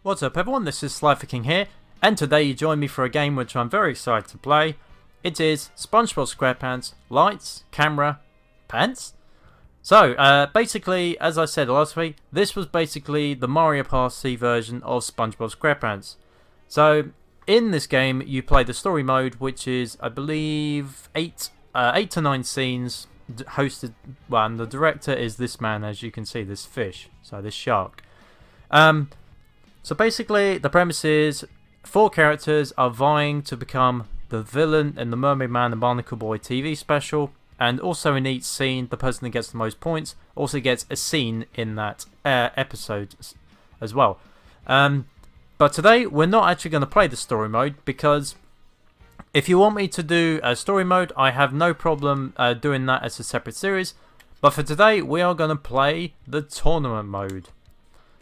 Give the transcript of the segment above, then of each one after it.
What's up everyone, this is SliferKing here, and today you join me for a game which I'm very excited to play. It is SpongeBob SquarePants, Lights, Camera, Pants? So, basically, as I said last week, this was basically the Mario Party version of SpongeBob SquarePants. So, in this game, you play the story mode, which is, I believe, 8 to 9 scenes, hosted, well, and the director is this man, as you can see, this fish, so this shark. So basically, the premise is 4 characters are vying to become the villain in the Mermaid Man and Barnacle Boy TV special, and also in each scene, the person that gets the most points also gets a scene in that episode as well. But today, we're not actually going to play the story mode, because if you want me to do a story mode, I have no problem doing that as a separate series. But for today, we are going to play the tournament mode.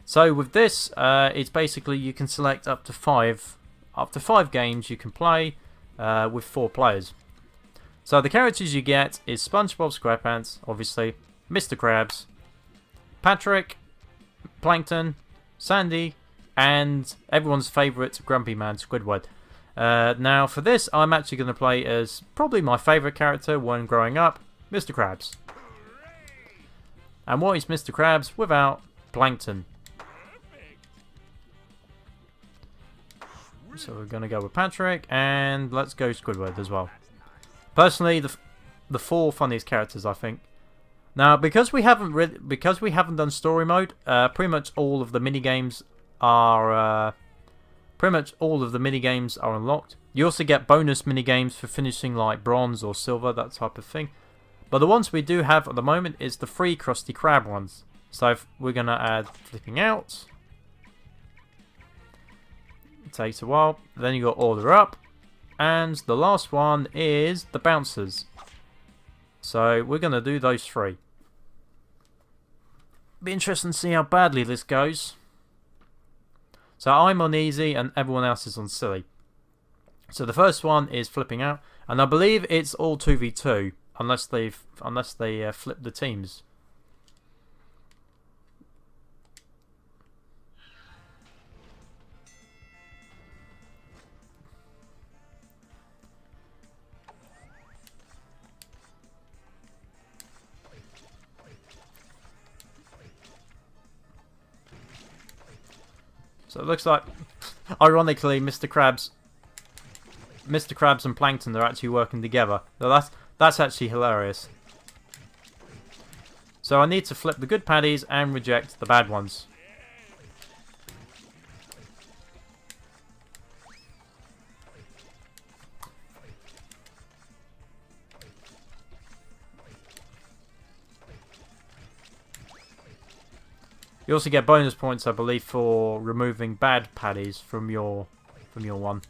So with this, it's basically you can select up to 5 games you can play with 4 players. So the characters you get is SpongeBob SquarePants, obviously, Mr. Krabs, Patrick, Plankton, Sandy, and everyone's favourite Grumpy Man, Squidward. Now for this, I'm actually going to play as probably my favourite character when growing up, Mr. Krabs. And what is Mr. Krabs without Plankton? So we're going to go with Patrick, and let's go Squidward as well. Personally, the 4 funniest characters, I think. Now, because we haven't done story mode, pretty much all of the mini games are unlocked. You also get bonus mini games for finishing like bronze or silver, that type of thing. But the ones we do have at the moment is the 3 Krusty Krab ones. So we're going to add flipping out. It takes a while. Then you got order up, and the last one is the bouncers. So we're gonna do those 3. Be interesting to see how badly this goes. So I'm on easy and everyone else is on silly. So the first one is flipping out, and I believe it's all 2v2 unless they flip the teams. So it looks like, ironically, Mr. Krabs and Plankton are actually working together. So that's actually hilarious. So I need to flip the good paddies and reject the bad ones. You also get bonus points, I believe, for removing bad paddies from your one.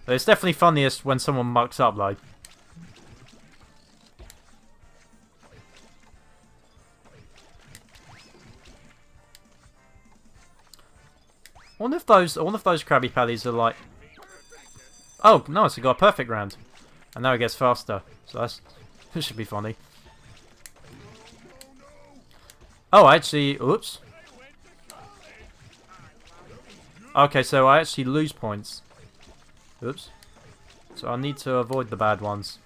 But it's definitely funniest when someone mucks up, though. I wonder if those Krabby Patties are like... Oh, nice, we got a perfect round. And now it gets faster. So this should be funny. Oh, actually, oops. Okay, so I actually lose points. Oops. So I need to avoid the bad ones.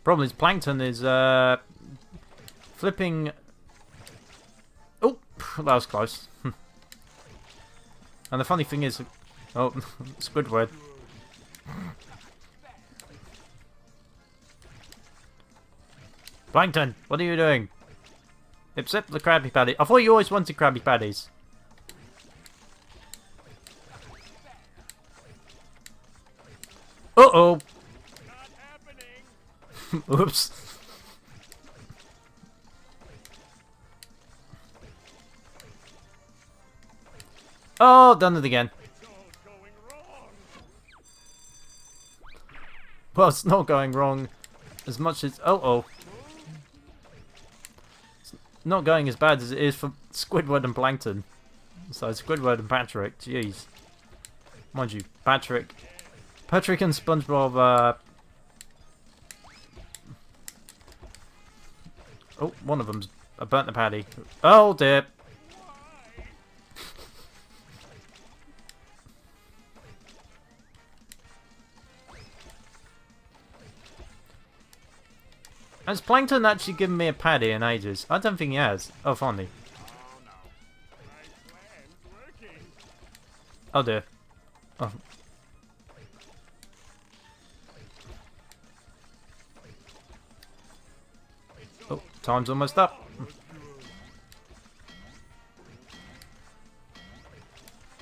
Problem is, Plankton is flipping. Oh, that was close. And the funny thing is, oh, Squidward. Plankton, what are you doing? Accept the Krabby Patty. I thought you always wanted Krabby Patties. Uh-oh. Oops. Oh, done it again. Well, it's not going wrong as much as... Oh. It's not going as bad as it is for Squidward and Plankton. So Squidward and Patrick, jeez. Mind you, Patrick and SpongeBob Oh, one of them's... I burnt the patty. Oh, dear. Has Plankton actually given me a paddy in ages? I don't think he has. Oh, finally. Oh dear. Oh. Oh, time's almost up.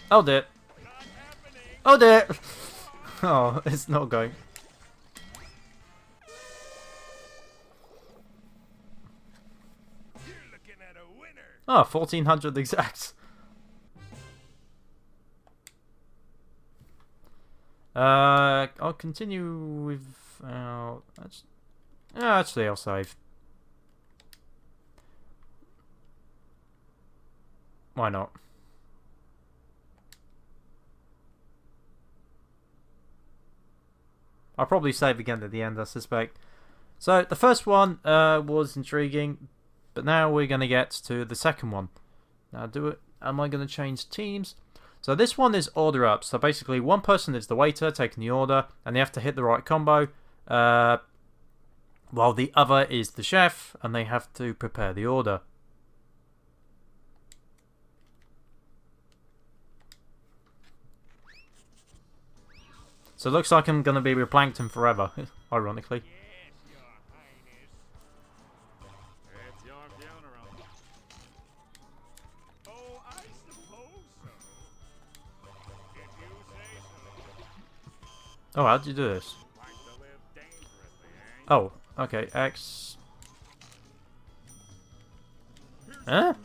Oh dear. Oh dear. Oh, it's not going. Oh, 1400 exact. I'll continue with. Actually, I'll save. Why not? I'll probably save again at the end, I suspect. So the first one was intriguing, but now we're going to get to the second one. Now, am I going to change teams? So this one is order up. So basically, one person is the waiter taking the order, and they have to hit the right combo, while the other is the chef, and they have to prepare the order. So it looks like I'm going to be with Plankton forever, ironically. Oh, how do you do this? Oh, okay, X. Huh?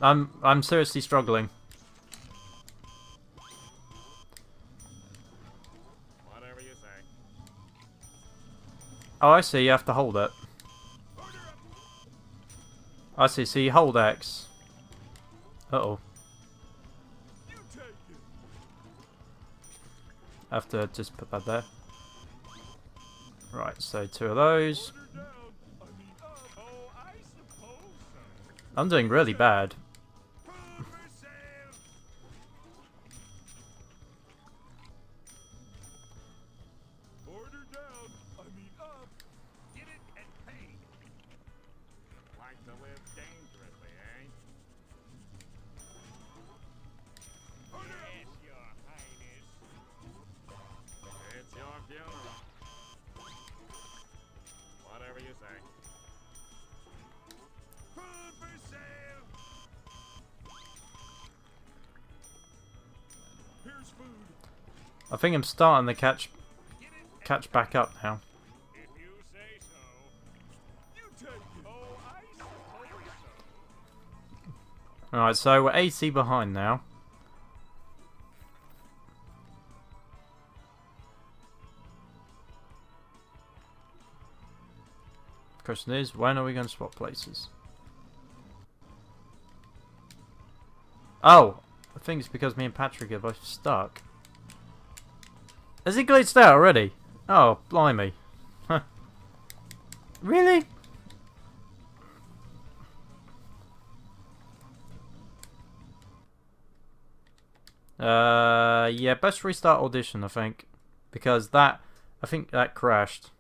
I'm seriously struggling. Whatever you say. Oh, I see, you have to hold it. I see, so you hold X. Uh-oh. I have to just put that there. Right, so 2 of those. I'm doing really bad. Whatever you say. Food for sale. Here's food. I think I'm starting to catch back up now. If you say so. You take it. Oh, I suppose so. Alright, so we're 80 behind now. Question is, when are we going to swap places? Oh! I think it's because me and Patrick are both stuck. Has he glitched out already? Oh, blimey. Huh. Really? Yeah, best restart audition, I think. Because I think that crashed.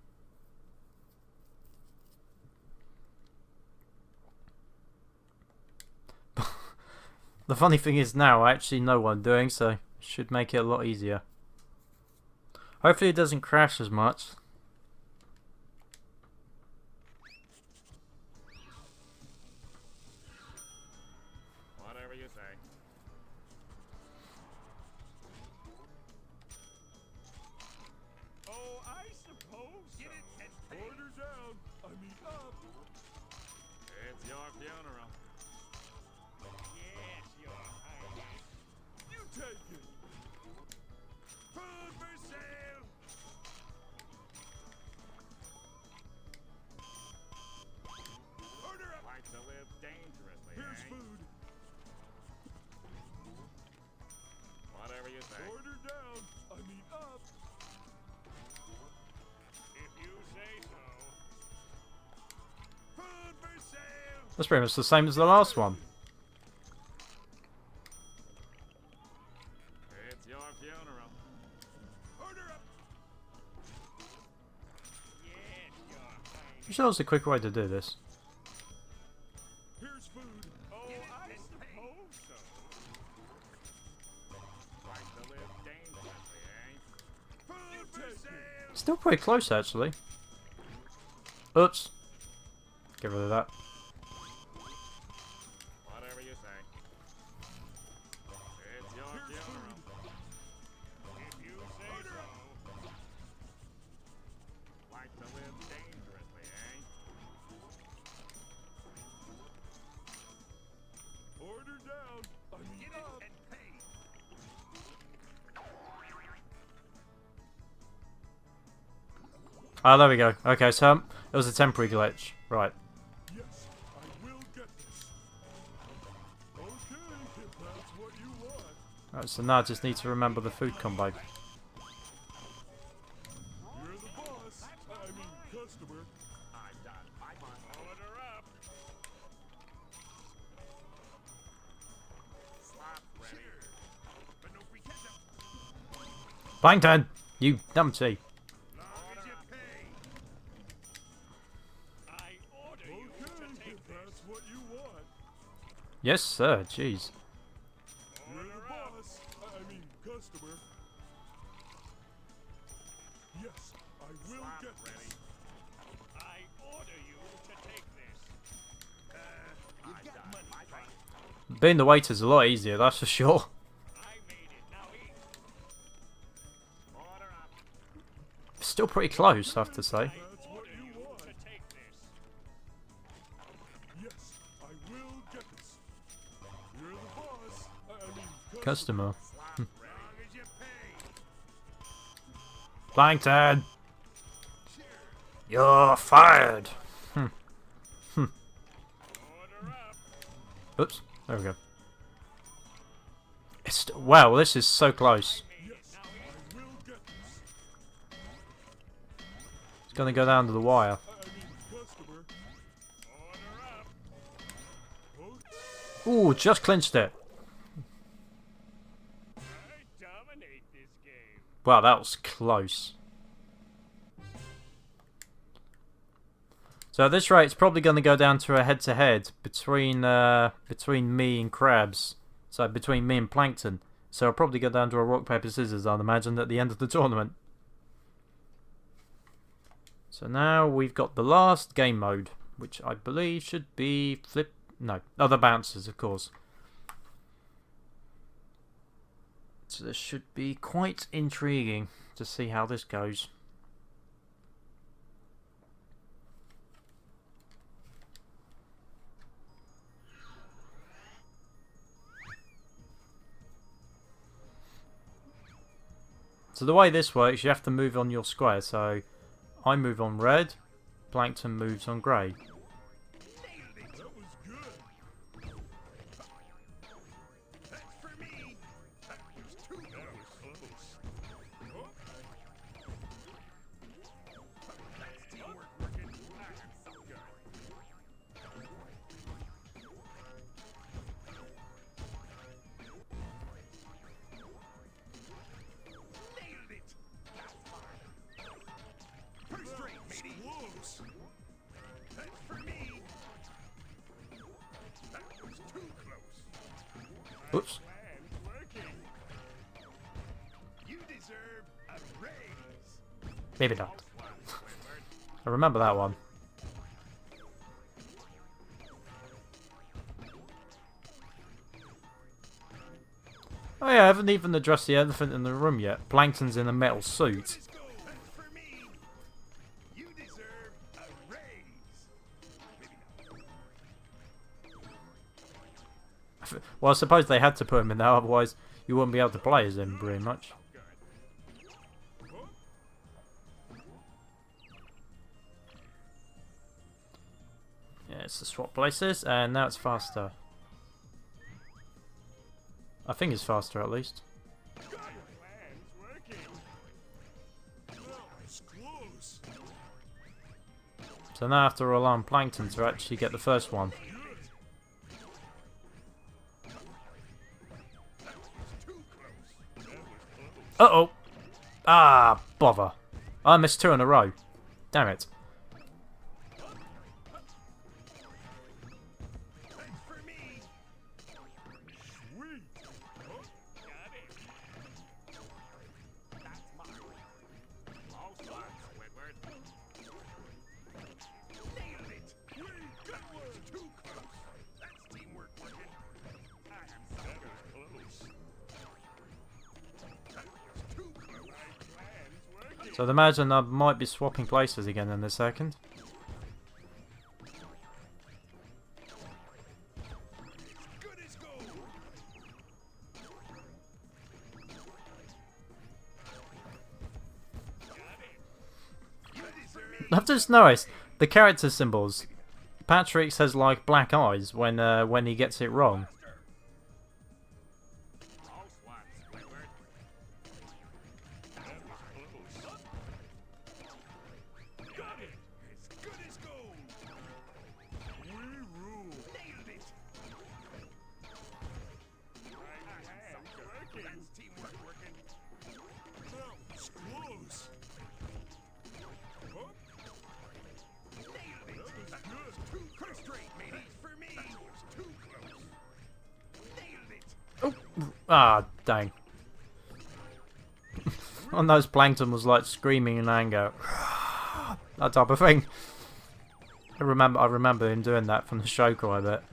The funny thing is now I actually know what I'm doing, so it should make it a lot easier. Hopefully it doesn't crash as much. Whatever you say. Oh, I suppose so. Get it and order down. I mean up. It's your funeral. Yes, your highness. You take it. Food for sale. Order up. Like to live dangerously. Here's food. Whatever you say. Order down. I mean up. If you say so. Food for That's pretty much the same as the last one. It's your funeral. Order up. Yes, your I'm sure there's a quicker way to do this. Here's food. Oh, I suppose so. Like to live dangerously, eh? Food for sale. Still pretty close, actually. Oops. Get rid of that. Whatever you say. It's your funeral. If you say so. Like to live dangerously, eh? Order down. I mean get up. And pay. Ah, there we go. Okay, so it was a temporary glitch. Right. Yes, I will get this. Okay, if that's what you want. Right, so now I just need to remember the food combo. You're the boss. I mean, customer. I'm done. I must order up. Slap ready. But no free ketchup. Plankton! You numpty. Long as you pay. I order you to take if that's what you want. Yes, sir. Jeez. You're the boss. I mean, customer. Yes, I will get this. I order you to take this. You've got money. Being the waiter's a lot easier, that's for sure. I made it. Now eat. Order up. Still pretty close, I have to say. That's what you want. To take this. Yes, I will get this. You're the boss. I mean, Customer. Slap ready. Long as you pay. Plankton! You're fired! Order up. Oops. There we go. It's wow, this is so close. Yes, I will get this. It's gonna go down to the wire. I mean, customer. Order up. Ooh, just clinched it. I dominate this game. Wow, that was close. So at this rate, it's probably going to go down to a head-to-head between me and Krabs. So between me and Plankton. So I'll probably go down to a rock, paper, scissors, I'd imagine, at the end of the tournament. So now we've got the last game mode, which I believe should be flip... No, other bouncers, of course. So this should be quite intriguing to see how this goes. So the way this works, you have to move on your square. So I move on red, Plankton moves on grey. That was good. That's for me. That was too close. Oh. That's teamwork working. That's so good. Nailed it. That's fine. Pretty straight, matey. Close. That's for me. That was too close. Oops. Plan's working. You deserve a raise. Maybe not. I remember that one. Oh yeah, I haven't even addressed the elephant in the room yet. Plankton's in a metal suit. Let's go. That's for me. You deserve a raise. Maybe not. Well, I suppose they had to put him in there, otherwise you wouldn't be able to play as him very much. Yeah, it's the swap places, and now it's faster. I think it's faster at least. Plan's working. That was close. So now I have to rely on Plankton to actually get the first one. Good. Uh-oh. Ah, bother. I missed 2 in a row. Damn it. For me. Sweet. Oh, got it. That's mine. All done, Squidward. Nailed it. That was too close. That's teamwork working. I am so close. That was too close. My plan's working. So I'd imagine I might be swapping places again in a second. Good as gold. You deserve it. I've just noticed the character symbols. Patrick says like black eyes when he gets it wrong. All swats, Squidward. That was close. Got it. As good as gold. We rule. Nailed it. My hand's working. That's teamwork working. That was close. Oh. Nailed it. That was too close. Straight, matey. For me. That was too close. Nailed it. Oh, ah, dang. On those plankton was like screaming in anger. That type of thing. I remember him doing that from the show quite a bit.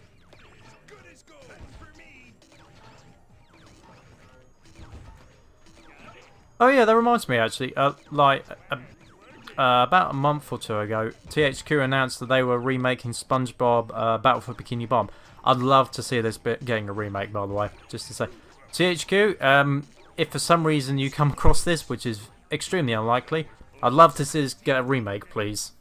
Good as gold. For me. Oh yeah, that reminds me actually. About a month or 2 ago, THQ announced that they were remaking SpongeBob Battle for Bikini Bottom. I'd love to see this bit getting a remake, by the way. Just to say, THQ, if for some reason you come across this, which is extremely unlikely, I'd love to see this get a remake, please.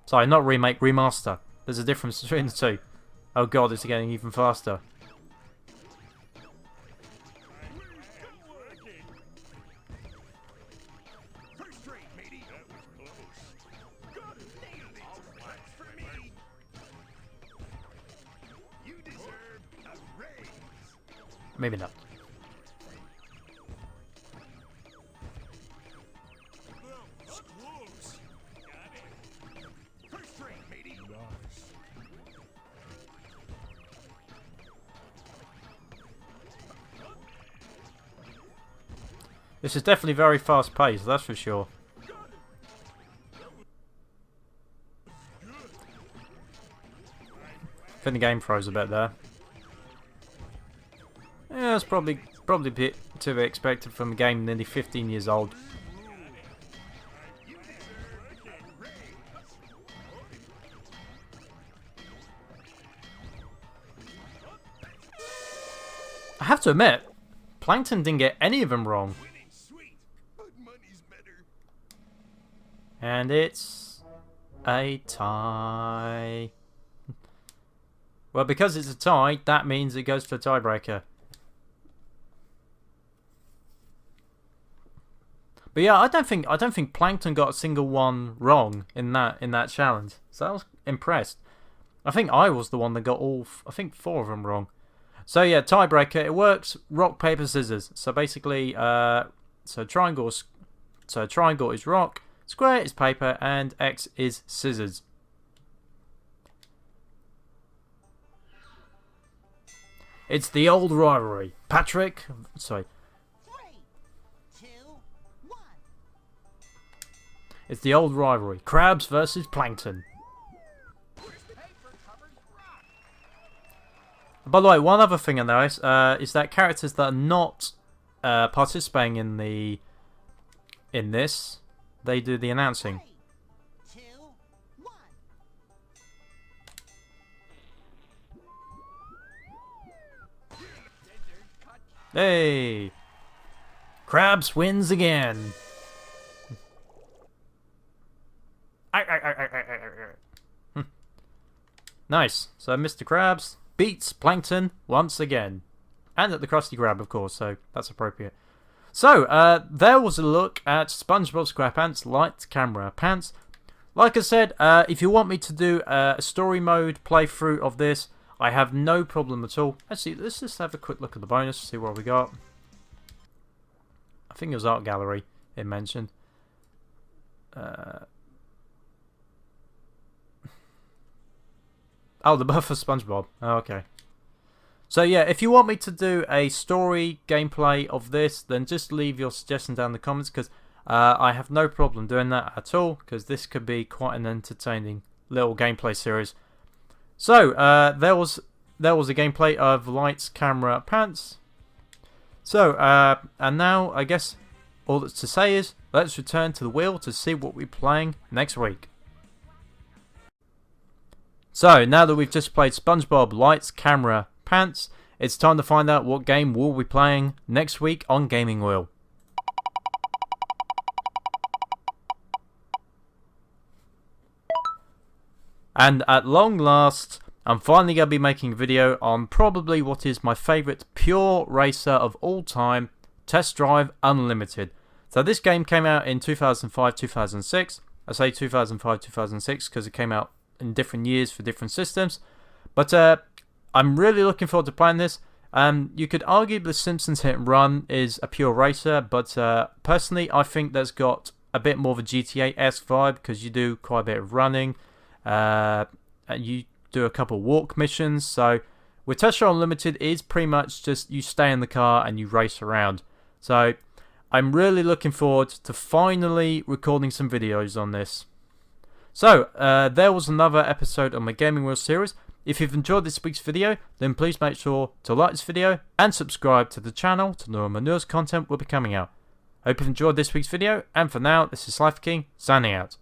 Sorry, not remake, remaster. There's a difference between the two. Oh god, it's getting even faster. First rate, matey. That was close. Got it. Nailed it. That's for me. You deserve a raise. Maybe not. That was close. Got it. First rate, matey. Nice. This is definitely very fast paced, that's for sure. I think the game froze a bit there. Yeah, it's probably a bit to be expected from a game nearly 15 years old. I have to admit, Plankton didn't get any of them wrong. Winning sweet, but money's better. And it's a tie. Well, because it's a tie, that means it goes to a tiebreaker. But yeah, I don't think Plankton got a single one wrong in that challenge. So I was impressed. I think I was the one that got I think 4 of them wrong. So yeah, tiebreaker. It works. Rock, paper, scissors. So basically, triangle is rock, square is paper, and X is scissors. It's the old rivalry. Patrick, sorry. 3, 2, 1. It's the old rivalry. Crabs versus Plankton. By the way, one other thing I noticed is that characters that are not participating in this, they do the announcing. 3, 2, 1. Hey! Krabs wins again. Nice. So Mr. Krabs beats Plankton once again. And at the Krusty Krab, of course, so that's appropriate. So, there was a look at SpongeBob SquarePants Light Camera Pants. Like I said, if you want me to do a story mode playthrough of this, I have no problem at all. Actually, let's just have a quick look at the bonus, see what we got. I think it was Art Gallery it mentioned. Oh, the buff for SpongeBob. Oh, okay. So yeah, if you want me to do a story gameplay of this, then just leave your suggestion down in the comments, because I have no problem doing that at all, because this could be quite an entertaining little gameplay series. So there was a gameplay of Lights, Camera, Pants. So and now I guess all that's to say is let's return to the wheel to see what we're playing next week. So now that we've just played SpongeBob Lights, Camera, Pants, it's time to find out what game we'll be playing next week on Gaming Wheel. And at long last, I'm finally going to be making a video on probably what is my favourite pure racer of all time, Test Drive Unlimited. So this game came out in 2005-2006. I say 2005-2006 because it came out in different years for different systems. But I'm really looking forward to playing this. You could argue the Simpsons Hit and Run is a pure racer, but personally I think that's got a bit more of a GTA-esque vibe, because you do quite a bit of running. And you do a couple walk missions. So with Test Drive Unlimited, it's pretty much just you stay in the car and you race around. So I'm really looking forward to finally recording some videos on this. So there was another episode of my Gaming Wheel series. If you've enjoyed this week's video, then please make sure to like this video and subscribe to the channel to know when my newest content will be coming out. I hope you've enjoyed this week's video, and for now, this is SliferKing signing out.